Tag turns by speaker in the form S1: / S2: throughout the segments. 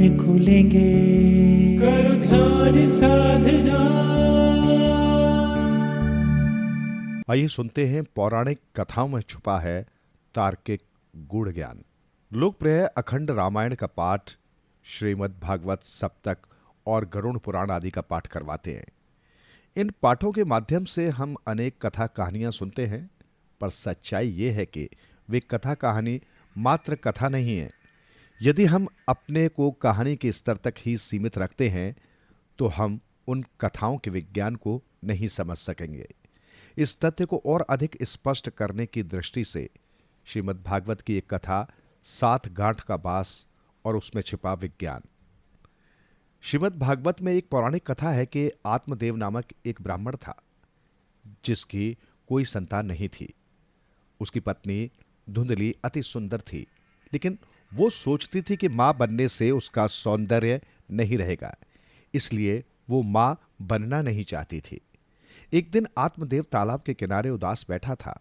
S1: नैन खुलेंगे, करो ध्यान साधना।
S2: आइए सुनते हैं पौराणिक कथाओं में छुपा है तार्किक गूढ़ ज्ञान। लोकप्रिय अखंड रामायण का पाठ, श्रीमद् भागवत सप्तक और गरुड़ पुराण आदि का पाठ करवाते हैं। इन पाठों के माध्यम से हम अनेक कथा कहानियां सुनते हैं, पर सच्चाई ये है कि वे कथा कहानी मात्र कथा नहीं है। यदि हम अपने को कहानी के स्तर तक ही सीमित रखते हैं तो हम उन कथाओं के विज्ञान को नहीं समझ सकेंगे। इस तथ्य को और अधिक स्पष्ट करने की दृष्टि से श्रीमद् भागवत की एक कथा, 7 गांठ का बांस और उसमें छिपा विज्ञान। श्रीमद् भागवत में एक पौराणिक कथा है कि आत्मदेव नामक एक ब्राह्मण था जिसकी कोई संतान नहीं थी। उसकी पत्नी धुंधली अति सुंदर थी, लेकिन वो सोचती थी कि मां बनने से उसका सौंदर्य नहीं रहेगा, इसलिए वो मां बनना नहीं चाहती थी। एक दिन आत्मदेव तालाब के किनारे उदास बैठा था।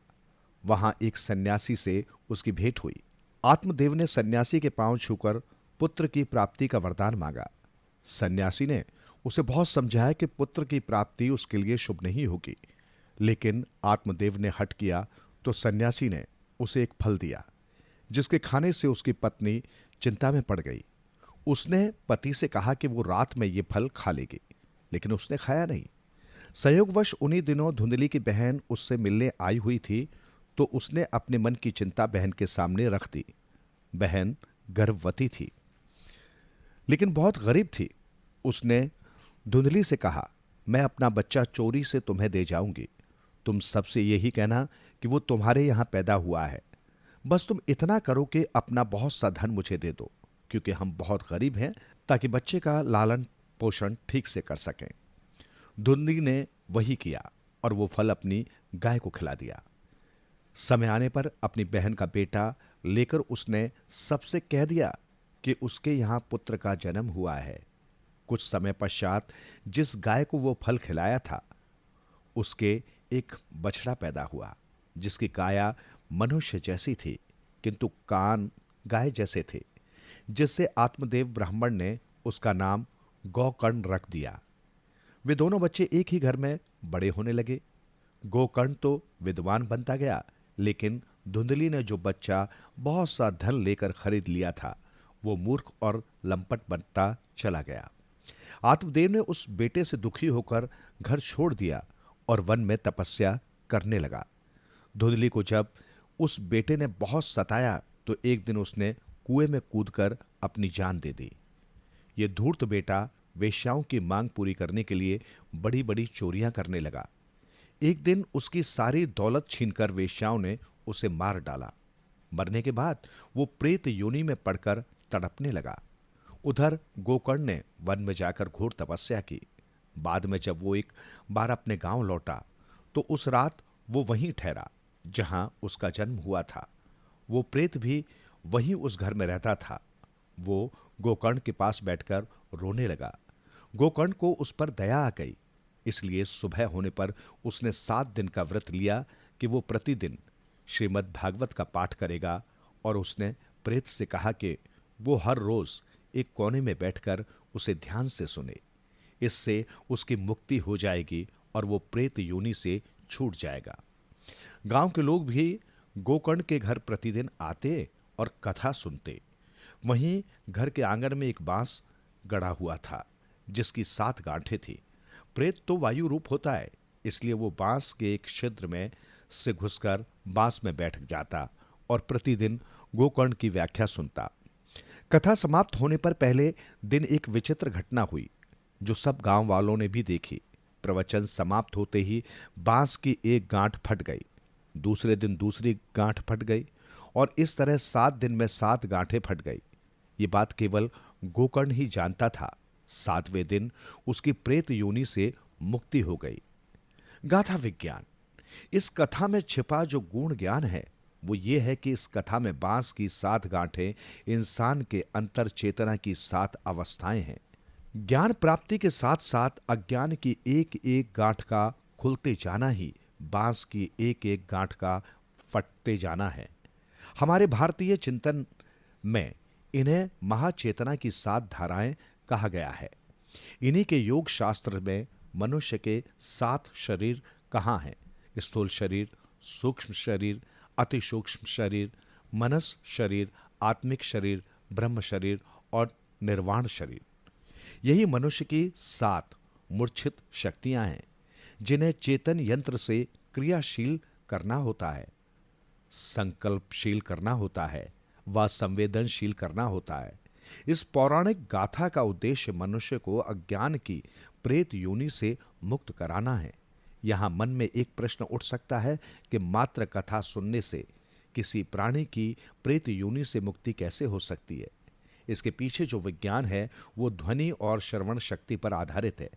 S2: वहां एक सन्यासी से उसकी भेंट हुई। आत्मदेव ने सन्यासी के पांव छूकर पुत्र की प्राप्ति का वरदान मांगा। सन्यासी ने उसे बहुत समझाया कि पुत्र की प्राप्ति उसके लिए शुभ नहीं होगी, लेकिन आत्मदेव ने हठ किया तो सन्यासी ने उसे एक फल दिया, जिसके खाने से उसकी पत्नी चिंता में पड़ गई। उसने पति से कहा कि वो रात में ये फल खा लेगी, लेकिन उसने खाया नहीं। संयोगवश उन्हीं दिनों धुंधली की बहन उससे मिलने आई हुई थी, तो उसने अपने मन की चिंता बहन के सामने रख दी। बहन गर्भवती थी, लेकिन बहुत गरीब थी। उसने धुंधली से कहा, मैं अपना बच्चा चोरी से तुम्हें दे जाऊंगी। तुम सबसे यही कहना कि वो तुम्हारे यहां पैदा हुआ है। बस तुम इतना करो कि अपना बहुत सा धन मुझे दे दो, क्योंकि हम बहुत गरीब हैं, ताकि बच्चे का लालन पोषण ठीक से कर सकें। धुंधली ने वही किया और वो फल अपनी गाय को खिला दिया। समय आने पर अपनी बहन का बेटा लेकर उसने सबसे कह दिया कि उसके यहां पुत्र का जन्म हुआ है। कुछ समय पश्चात जिस गाय को वो फल खिलाया था, उसके एक बछड़ा पैदा हुआ, जिसकी काया मनुष्य जैसी थी, किंतु कान गाय जैसे थे, जिससे आत्मदेव ब्राह्मण ने उसका नाम गोकर्ण रख दिया। वे दोनों बच्चे एक ही घर में बड़े होने लगे। गोकर्ण तो विद्वान बनता गया, लेकिन धुंधली ने जो बच्चा बहुत सा धन लेकर खरीद लिया था, वो मूर्ख और लंपट बनता चला गया। आत्मदेव ने उस बेटे से दुखी होकर घर छोड़ दिया और वन में तपस्या करने लगा। धुंधली को जब उस बेटे ने बहुत सताया तो एक दिन उसने कुएं में कूदकर अपनी जान दे दी। ये धूर्त बेटा वेश्याओं की मांग पूरी करने के लिए बड़ी बड़ी चोरियां करने लगा। एक दिन उसकी सारी दौलत छीनकर वेश्याओं ने उसे मार डाला। मरने के बाद वो प्रेत योनि में पड़कर तड़पने लगा। उधर गोकर्ण ने वन में जाकर घोर तपस्या की। बाद में जब वो एक बार अपने गांव लौटा तो उस रात वो वहीं ठहरा जहां उसका जन्म हुआ था। वो प्रेत भी वहीं उस घर में रहता था। वो गोकर्ण के पास बैठकर रोने लगा। गोकर्ण को उस पर दया आ गई, इसलिए सुबह होने पर उसने 7 दिन का व्रत लिया कि वो प्रतिदिन श्रीमद् भागवत का पाठ करेगा, और उसने प्रेत से कहा कि वो हर रोज एक कोने में बैठकर उसे ध्यान से सुने। इससे उसकी मुक्ति हो जाएगी और वो प्रेत योनि से छूट जाएगा। गांव के लोग भी गोकर्ण के घर प्रतिदिन आते और कथा सुनते। वहीं घर के आंगन में एक बांस गड़ा हुआ था, जिसकी 7 गांठें थी। प्रेत तो वायु रूप होता है, इसलिए वो बांस के एक छिद्र में से घुसकर बांस में बैठ जाता और प्रतिदिन गोकर्ण की व्याख्या सुनता। कथा समाप्त होने पर पहले दिन एक विचित्र घटना हुई, जो सब गांव वालों ने भी देखी। प्रवचन समाप्त होते ही बांस की एक गांठ फट गई, दूसरे दिन दूसरी गांठ फट गई, और इस तरह 7 दिन में 7 गांठें फट गई। ये बात केवल गोकर्ण ही जानता था। 7वें दिन उसकी प्रेत योनि से मुक्ति हो गई। गाथा विज्ञान। इस कथा में छिपा जो गूढ़ ज्ञान है, वो ये है कि इस कथा में बांस की 7 गांठें इंसान के अंतर चेतना की 7 अवस्थाएं हैं। ज्ञान प्राप्ति के साथ साथ अज्ञान की एक एक गांठ का खुलते जाना ही बांस की एक एक गांठ का फटते जाना है। हमारे भारतीय चिंतन में इन्हें महाचेतना की 7 धाराएं कहा गया है। इन्हीं के योग शास्त्र में मनुष्य के 7 शरीर कहाँ हैं? स्थूल शरीर, सूक्ष्म शरीर, अति सूक्ष्म शरीर, मनस शरीर, आत्मिक शरीर, ब्रह्म शरीर और निर्वाण शरीर। यही मनुष्य की 7 मूर्छित शक्तियां हैं, जिन्हें चेतन यंत्र से क्रियाशील करना होता है, संकल्पशील करना होता है व संवेदनशील करना होता है। इस पौराणिक गाथा का उद्देश्य मनुष्य को अज्ञान की प्रेत योनि से मुक्त कराना है। यहां मन में एक प्रश्न उठ सकता है कि मात्र कथा सुनने से किसी प्राणी की प्रेत योनि से मुक्ति कैसे हो सकती है? इसके पीछे जो विज्ञान है वो ध्वनि और श्रवण शक्ति पर आधारित है।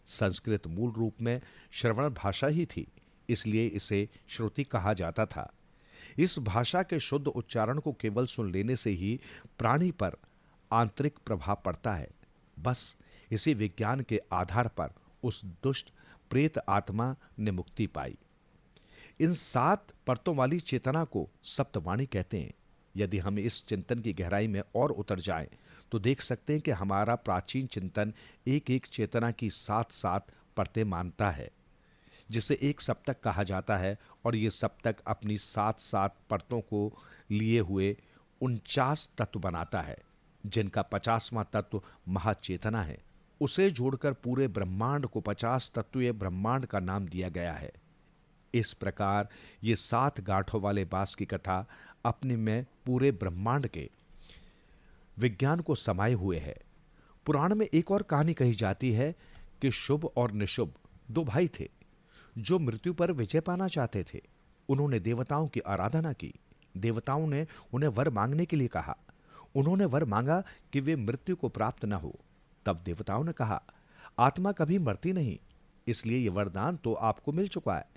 S2: संस्कृत मूल रूप में श्रवण भाषा ही थी, इसलिए इसे श्रुति कहा जाता था। इस भाषा के शुद्ध उच्चारण को केवल सुन लेने से ही प्राणी पर आंतरिक प्रभाव पड़ता है। बस इसी विज्ञान के आधार पर उस दुष्ट प्रेत आत्मा ने मुक्ति पाई। इन 7 परतों वाली चेतना को सप्तवाणी कहते हैं। यदि हम इस चिंतन की गहराई में और उतर जाएं, तो देख सकते हैं कि हमारा प्राचीन चिंतन एक एक चेतना की 7 परतें मानता है, जिसे एक सप्तक कहा जाता है। और ये सप्तक अपनी 7 परतों को लिए हुए 49 तत्व बनाता है, जिनका 50वां तत्व महाचेतना है। उसे जोड़कर पूरे ब्रह्मांड को 50 तत्वीय ब्रह्मांड का नाम दिया गया है। इस प्रकार ये 7 गांठों वाले बांस की कथा अपने में पूरे ब्रह्मांड के विज्ञान को समाये हुए है। पुराण में एक और कहानी कही जाती है कि शुभ और निशुभ 2 भाई थे, जो मृत्यु पर विजय पाना चाहते थे। उन्होंने देवताओं की आराधना की। देवताओं ने उन्हें वर मांगने के लिए कहा। उन्होंने वर मांगा कि वे मृत्यु को प्राप्त न हो। तब देवताओं ने कहा, आत्मा कभी मरती नहीं, इसलिए यह वरदान तो आपको मिल चुका है।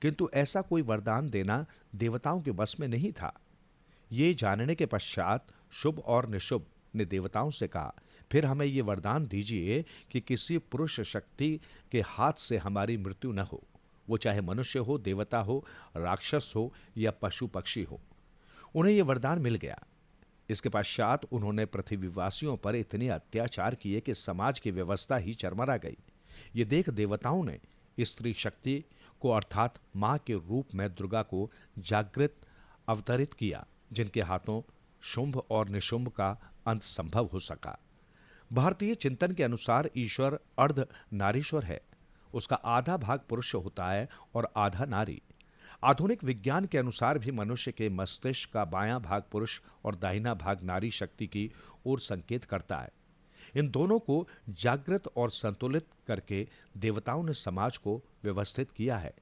S2: किंतु ऐसा कोई वरदान देना देवताओं के बस में नहीं था। ये जानने के पश्चात शुभ और निशुभ ने देवताओं से कहा, फिर हमें ये वरदान दीजिए कि किसी पुरुष शक्ति के हाथ से हमारी मृत्यु न हो, वो चाहे मनुष्य हो, देवता हो, राक्षस हो या पशु पक्षी हो। उन्हें यह वरदान मिल गया। इसके पश्चात उन्होंने पृथ्वीवासियों पर इतने अत्याचार किए कि समाज की व्यवस्था ही चरमरा गई। ये देख देवताओं ने स्त्री शक्ति को अर्थात मां के रूप में दुर्गा को जागृत अवतरित किया, जिनके हाथों शुंभ और निशुंभ का अंत संभव हो सका। भारतीय चिंतन के अनुसार ईश्वर अर्ध नारीश्वर है। उसका आधा भाग पुरुष होता है और आधा नारी। आधुनिक विज्ञान के अनुसार भी मनुष्य के मस्तिष्क का बायां भाग पुरुष और दाहिना भाग नारी शक्ति की ओर संकेत करता है। इन दोनों को जागृत और संतुलित करके देवताओं ने समाज को व्यवस्थित किया है।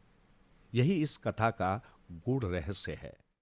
S2: यही इस कथा का गूढ़ रहस्य है।